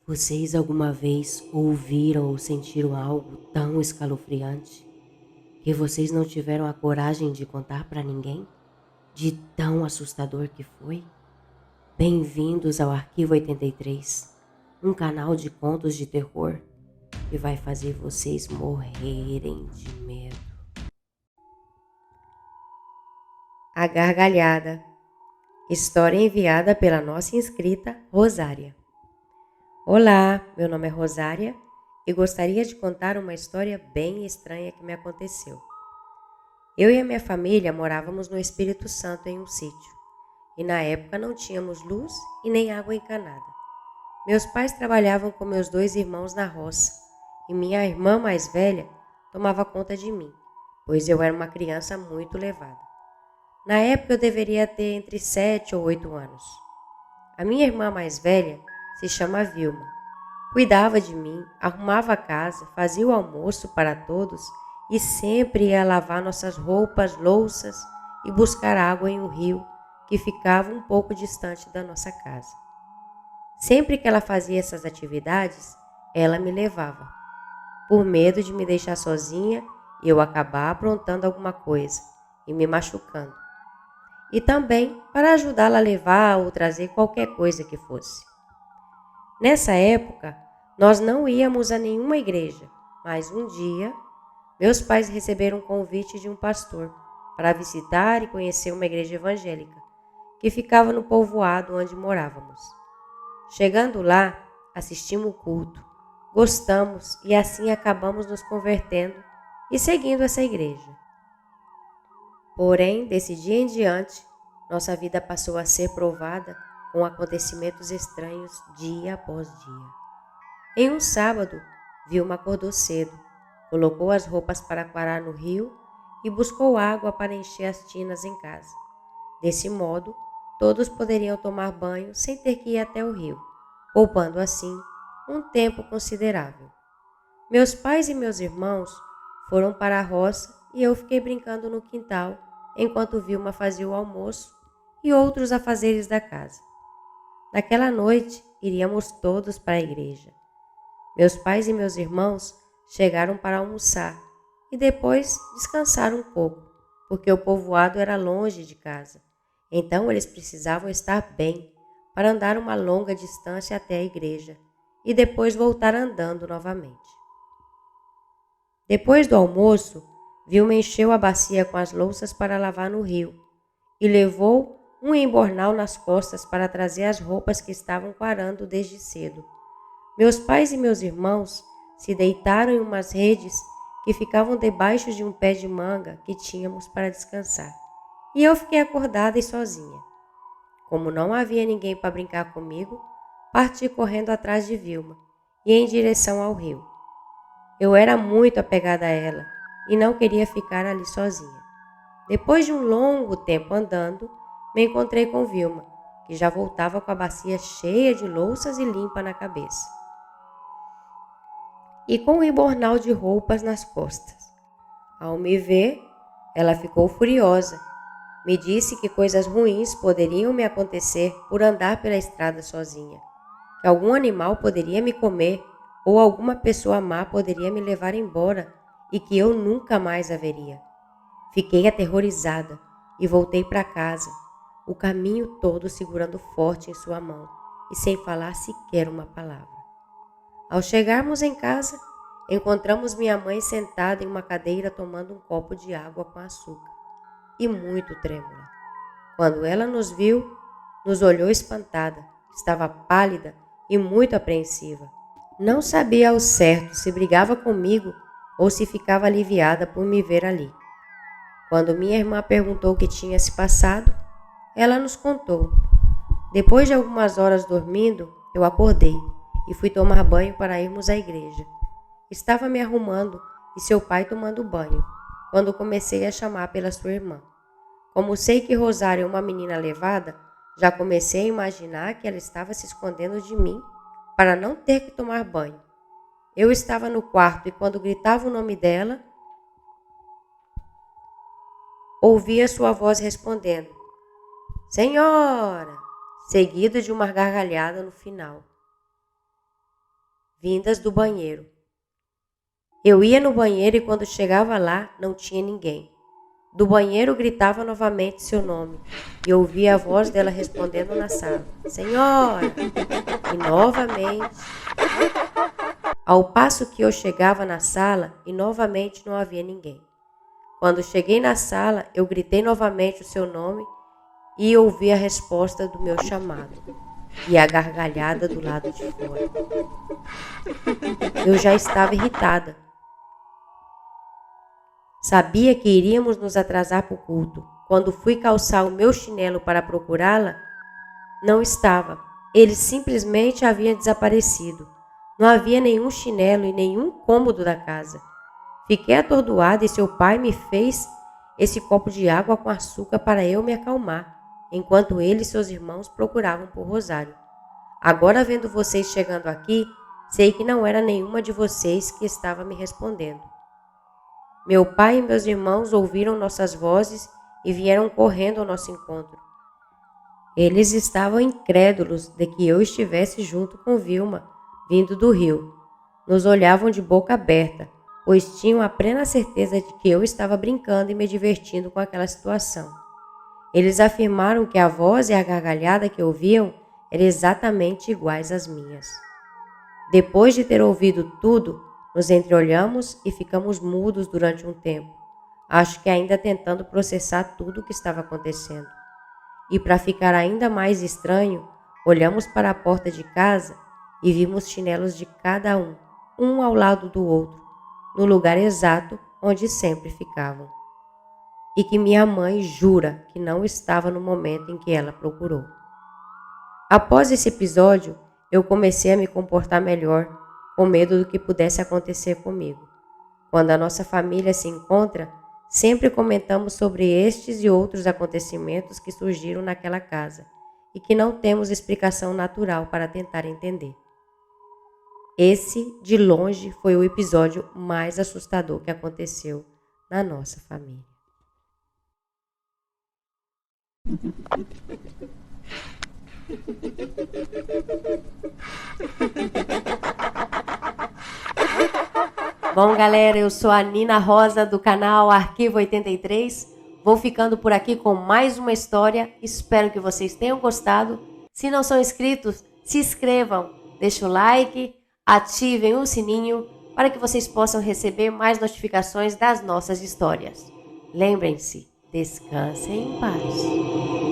Vocês alguma vez ouviram ou sentiram algo tão escalofriante que vocês não tiveram a coragem de contar para ninguém? De tão assustador que foi? Bem-vindos ao Arquivo 83, um canal de contos de terror que vai fazer vocês morrerem de medo. A Gargalhada. História enviada pela nossa inscrita Rosária. Olá, meu nome é Rosária e gostaria de contar uma história bem estranha que me aconteceu. Eu e a minha família morávamos no Espírito Santo em um sítio e na época não tínhamos luz e nem água encanada. Meus pais trabalhavam com meus 2 irmãos na roça e minha irmã mais velha tomava conta de mim, pois eu era uma criança muito levada. Na época eu deveria ter entre 7 ou 8 anos. A minha irmã mais velha se chama Vilma. Cuidava de mim, arrumava a casa, fazia o almoço para todos e sempre ia lavar nossas roupas, louças e buscar água em um rio que ficava um pouco distante da nossa casa. Sempre que ela fazia essas atividades, ela me levava, por medo de me deixar sozinha e eu acabar aprontando alguma coisa e me machucando. E também para ajudá-la a levar ou trazer qualquer coisa que fosse. Nessa época, nós não íamos a nenhuma igreja, mas um dia, meus pais receberam um convite de um pastor para visitar e conhecer uma igreja evangélica, que ficava no povoado onde morávamos. Chegando lá, assistimos o culto, gostamos e assim acabamos nos convertendo e seguindo essa igreja. Porém, desse dia em diante, nossa vida passou a ser provada com acontecimentos estranhos dia após dia. Em um sábado, Vilma acordou cedo, colocou as roupas para quarar no rio e buscou água para encher as tinas em casa. Desse modo, todos poderiam tomar banho sem ter que ir até o rio, poupando assim um tempo considerável. Meus pais e meus irmãos foram para a roça e eu fiquei brincando no quintal enquanto Vilma fazia o almoço e outros afazeres da casa. Naquela noite, iríamos todos para a igreja. Meus pais e meus irmãos chegaram para almoçar e depois descansaram um pouco, porque o povoado era longe de casa. Então eles precisavam estar bem para andar uma longa distância até a igreja e depois voltar andando novamente. Depois do almoço, Vilma encheu a bacia com as louças para lavar no rio e levou um embornal nas costas para trazer as roupas que estavam quarando desde cedo. Meus pais e meus irmãos se deitaram em umas redes que ficavam debaixo de um pé de manga que tínhamos para descansar. E eu fiquei acordada e sozinha. Como não havia ninguém para brincar comigo, parti correndo atrás de Vilma e em direção ao rio. Eu era muito apegada a ela e não queria ficar ali sozinha. Depois de um longo tempo andando, me encontrei com Vilma, que já voltava com a bacia cheia de louças e limpa na cabeça, e com um embornal de roupas nas costas. Ao me ver, ela ficou furiosa. Me disse que coisas ruins poderiam me acontecer por andar pela estrada sozinha, que algum animal poderia me comer ou alguma pessoa má poderia me levar embora e que eu nunca mais a veria. Fiquei aterrorizada e voltei para casa, o caminho todo segurando forte em sua mão e sem falar sequer uma palavra. Ao chegarmos em casa, encontramos minha mãe sentada em uma cadeira tomando um copo de água com açúcar e muito trêmula. Quando ela nos viu, nos olhou espantada, estava pálida e muito apreensiva. Não sabia ao certo se brigava comigo ou se ficava aliviada por me ver ali. Quando minha irmã perguntou o que tinha se passado, ela nos contou. Depois de algumas horas dormindo, eu acordei e fui tomar banho para irmos à igreja. Estava me arrumando e seu pai tomando banho, quando comecei a chamar pela sua irmã. Como sei que Rosária é uma menina levada, já comecei a imaginar que ela estava se escondendo de mim para não ter que tomar banho. Eu estava no quarto e quando gritava o nome dela, ouvia sua voz respondendo, Senhora! Seguido de uma gargalhada no final. vindas do banheiro. Eu ia no banheiro e quando chegava lá, não tinha ninguém. Do banheiro gritava novamente seu nome e ouvia a voz dela respondendo na sala: Senhora! E novamente. Ao passo que eu chegava na sala e novamente não havia ninguém. Quando cheguei na sala, eu gritei novamente o seu nome e ouvi a resposta do meu chamado e a gargalhada do lado de fora. Eu já estava irritada. Sabia que iríamos nos atrasar para o culto. Quando fui calçar o meu chinelo para procurá-la, não estava. Ele simplesmente havia desaparecido. Não havia nenhum chinelo em nenhum cômodo da casa. Fiquei atordoada e seu pai me fez esse copo de água com açúcar para eu me acalmar, enquanto ele e seus irmãos procuravam por Rosário. Agora, vendo vocês chegando aqui, sei que não era nenhuma de vocês que estava me respondendo. Meu pai e meus irmãos ouviram nossas vozes e vieram correndo ao nosso encontro. Eles estavam incrédulos de que eu estivesse junto com Vilma, vindo do rio. Nos olhavam de boca aberta, pois tinham a plena certeza de que eu estava brincando e me divertindo com aquela situação. Eles afirmaram que a voz e a gargalhada que ouviam eram exatamente iguais às minhas. Depois de ter ouvido tudo, nos entreolhamos e ficamos mudos durante um tempo, acho que ainda tentando processar tudo o que estava acontecendo. E para ficar ainda mais estranho, olhamos para a porta de casa e vimos chinelos de cada um ao lado do outro, no lugar exato onde sempre ficavam. E que minha mãe jura que não estava no momento em que ela procurou. Após esse episódio, eu comecei a me comportar melhor, com medo do que pudesse acontecer comigo. Quando a nossa família se encontra, sempre comentamos sobre estes e outros acontecimentos que surgiram naquela casa e que não temos explicação natural para tentar entender. Esse, de longe, foi o episódio mais assustador que aconteceu na nossa família. Bom, galera, eu sou a Nina Rosa do canal Arquivo 83. Vou ficando por aqui com mais uma história. Espero que vocês tenham gostado. Se não são inscritos, se inscrevam, deixem o like, ativem o sininho para que vocês possam receber mais notificações das nossas histórias. Lembrem-se, descansem em paz.